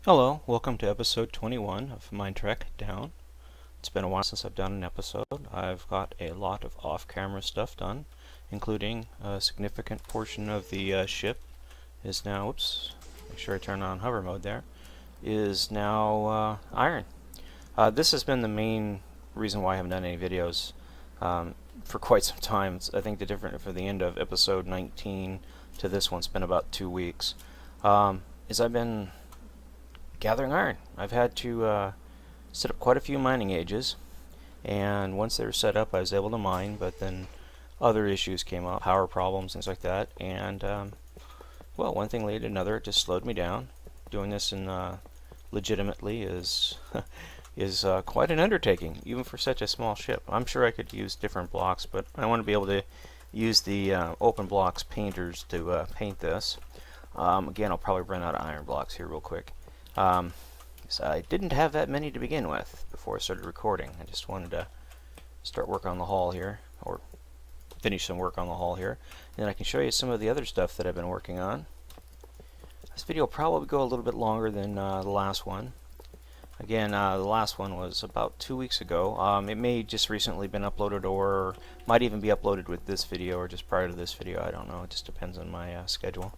Hello, welcome to episode 21 of MineTrek Down. It's been a while since I've done an episode. I've got a lot of off-camera stuff done, including a significant portion of the ship is now, make sure I turn on hover mode there, is now iron. This has been the main reason why I haven't done any videos for quite some time. I think the difference for the end of episode 19 to this one's been about 2 weeks. Is I've been gathering iron. I've had to set up quite a few mining ages, and once they were set up I was able to mine, but then other issues came up, power problems, things like that, and well, one thing led to another. It just slowed me down. Doing this in legitimately is is quite an undertaking, even for such a small ship. I'm sure I could use different blocks, but I want to be able to use the open blocks painters to paint this. Again, I'll probably run out of iron blocks here real quick. So I didn't have that many to begin with before I started recording. I just wanted to start work on the hull here, or finish some work on the hull here, and then I can show you some of the other stuff that I've been working on. This video will probably go a little bit longer than the last one. Again, the last one was about 2 weeks ago. It may just recently been uploaded, or might even be uploaded with this video, or just prior to this video. I don't know. It just depends on my schedule.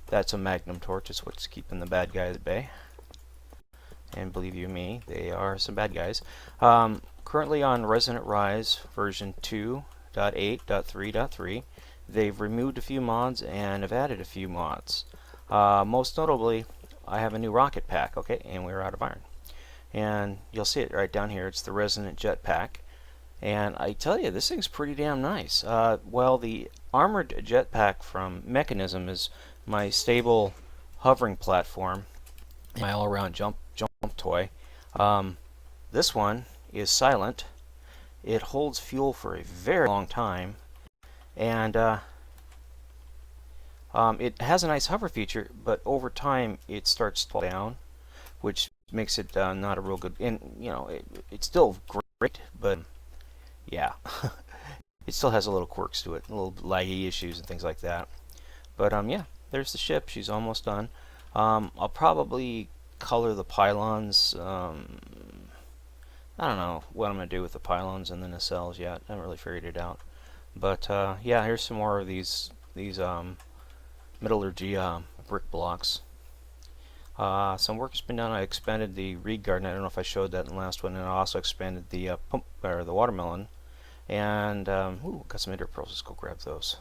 That's a magnum torch. It's what's keeping the bad guys at bay. And believe you me, they are some bad guys. Currently on Resonant Rise version 2.8.3.3, they've removed a few mods and have added a few mods. Most notably, I have a new rocket pack, okay, and we're out of iron. And you'll see it right down here. It's the Resonant Jet Pack. And I tell you, this thing's pretty damn nice. Well, the armored jet pack from Mekanism is my stable hovering platform, my all-around jump toy. This one is silent. It holds fuel for a very long time, and it has a nice hover feature, but over time it starts to fall down, which makes it not a real good. And you know, it's still great, but yeah, it still has a little quirks to it, little laggy issues and things like that. But yeah, there's the ship. She's almost done. I'll probably color the pylons. I don't know what I'm going to do with the pylons and the nacelles yet. I haven't really figured it out. But yeah, here's some more of these metallurgy brick blocks. Some work has been done. I expanded the reed garden. I don't know if I showed that in the last one. And I also expanded the pump, or the watermelon. And ooh, got some ender pearls. Let's go grab those.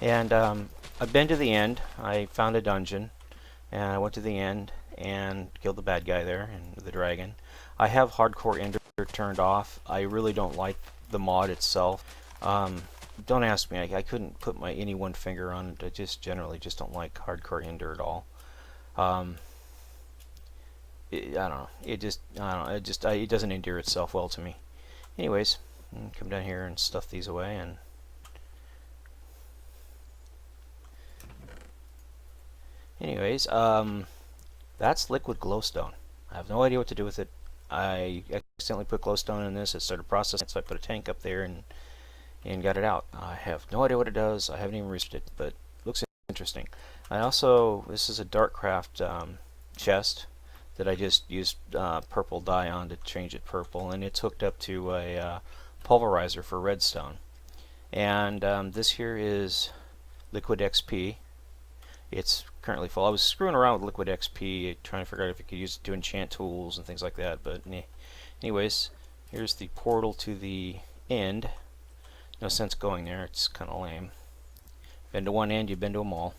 And I've been to the end. I found a dungeon, and I went to the end and killed the bad guy there and the dragon. I have hardcore ender turned off. I really don't like the mod itself. Don't ask me. I couldn't put my any one finger on it. I just generally just don't like hardcore ender at all. I don't know. It doesn't endear itself well to me. Anyways, come down here and stuff these away. And anyways, that's liquid glowstone. I have no idea what to do with it. I accidentally put glowstone in this. It started processing, so I put a tank up there and got it out. I have no idea what it does. I haven't even researched it, but it looks interesting. I also, this is a Darkcraft chest that I just used purple dye on to change it purple, and it's hooked up to a pulverizer for redstone. And this here is liquid XP. It's currently full. I was screwing around with liquid XP, trying to figure out if I could use it to enchant tools and things like that, but anyways, here's the portal to the end. No sense going there, it's kind of lame. Been to one end, you've been to them all.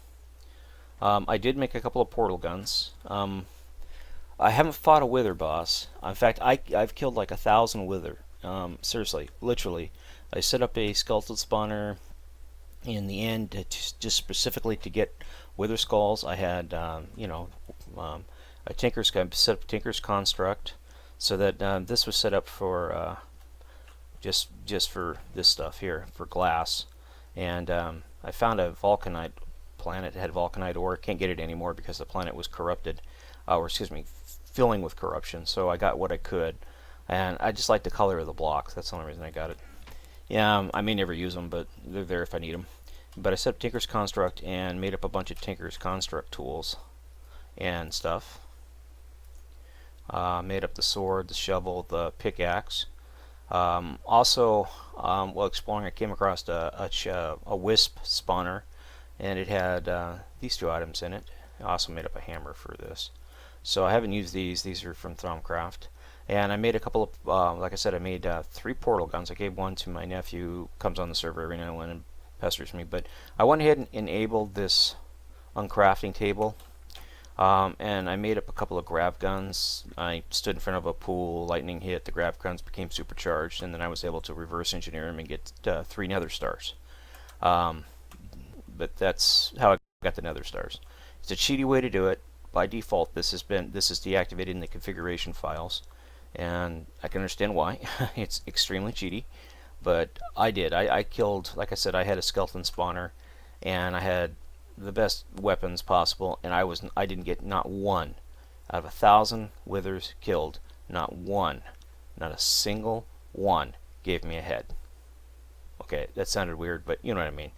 I did make a couple of portal guns. I haven't fought a wither boss. In fact, I've killed like 1,000 wither. Seriously, literally. I set up a skeleton spawner in the end just specifically to get wither skulls. I had you know, a tinker's set up tinker's construct, so that this was set up for just for this stuff here, for glass. And I found a vulcanite planet that had vulcanite ore. Can't get it anymore because the planet was corrupted, or excuse me, filling with corruption. So I got what I could, and I just like the color of the blocks. That's the only reason I got it. Yeah, I may never use them, but they're there if I need them. But I set up Tinker's Construct and made up a bunch of Tinker's Construct tools and stuff. Made up the sword, the shovel, the pickaxe. Also, while exploring, I came across a wisp spawner, and it had these two items in it. I also made up a hammer for this. So I haven't used these. These are from Thromcraft. And I made a couple of, like I said, I made 3 portal guns. I gave one to my nephew, who comes on the server every now and then and pesters me. But I went ahead and enabled this uncrafting table. And I made up a couple of grav guns. I stood in front of a pool, lightning hit, the grav guns became supercharged, and then I was able to reverse engineer them and get 3 nether stars. But that's how I got the nether stars. It's a cheaty way to do it. By default, this is deactivated in the configuration files, and I can understand why. It's extremely cheaty, but I did. I killed, like I said, I had a skeleton spawner, and I had the best weapons possible, and I didn't get not one out of 1,000 withers killed. Not one, not a single one gave me a head. Okay, that sounded weird, but you know what I mean.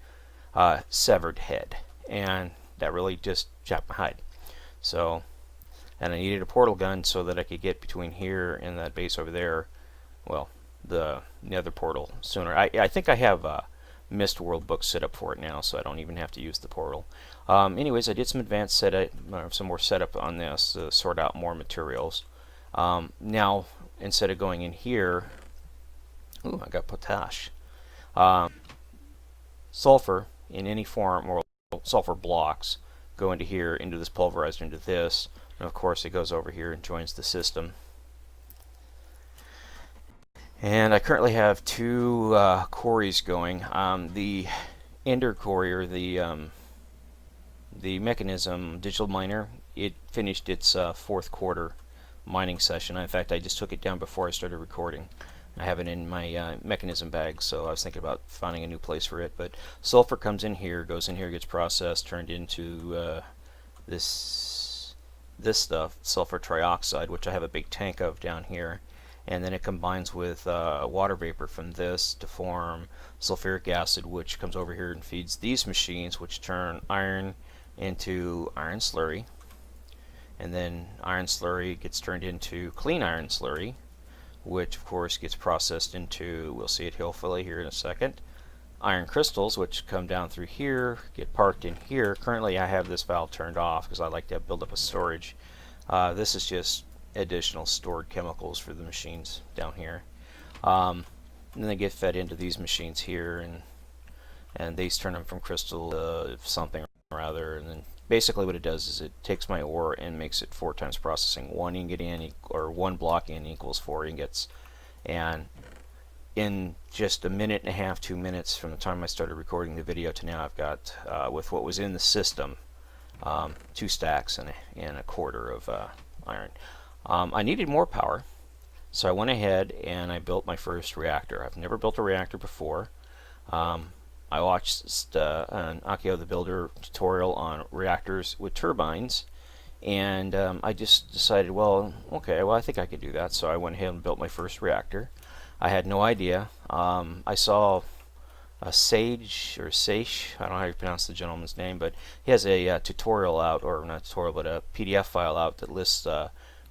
Severed head, and that really just chopped my hide. So, and I needed a portal gun so that I could get between here and that base over there. Well, the nether portal sooner. I think I have Mist World book set up for it now, so I don't even have to use the portal. Anyways, I did some advanced setup, some more setup on this to sort out more materials. Now, instead of going in here, ooh, I got potash. Sulfur in any form, or sulfur blocks, go into here, into this pulverizer, into this, and of course it goes over here and joins the system. And I currently have 2 quarries going. The Ender quarry, or the Mekanism digital miner, it finished its 4th quarter mining session. In fact, I just took it down before I started recording. I have it in my Mekanism bag, so I was thinking about finding a new place for it. But sulfur comes in here, goes in here, gets processed, turned into this stuff, sulfur trioxide, which I have a big tank of down here. And then it combines with water vapor from this to form sulfuric acid, which comes over here and feeds these machines, which turn iron into iron slurry. And then iron slurry gets turned into clean iron slurry, which of course gets processed into, we'll see it hopefully here in a second, iron crystals, which come down through here, get parked in here. Currently I have this valve turned off because I like to build up a storage. This is just additional stored chemicals for the machines down here. And then they get fed into these machines here, and these turn them from crystal to something or other. And then basically what it does is it takes my ore and makes it 4 times processing. 1 ingot in, or 1 block in equals 4 ingots. And in just a minute and a half, 2 minutes from the time I started recording the video to now, I've got, with what was in the system, 2 stacks and a quarter of iron. I needed more power, so I went ahead and I built my first reactor. I've never built a reactor before. I watched an Akio the Builder tutorial on reactors with turbines, and I just decided, well, okay, well I think I could do that, so I went ahead and built my first reactor. I had no idea. I saw a Sage, or Sage, I don't know how you pronounce the gentleman's name, but he has a tutorial out, or not tutorial, but a PDF file out that lists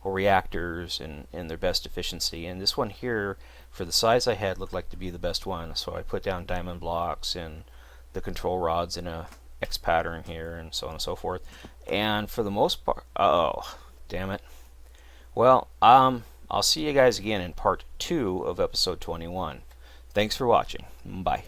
reactors and their best efficiency. And this one here, for the size I had, looked like to be the best one. So I put down diamond blocks and the control rods in a X pattern here, and so on and so forth. And for the most part, oh, damn it. Well, I'll see you guys again in part 2 of episode 21. Thanks for watching. Bye.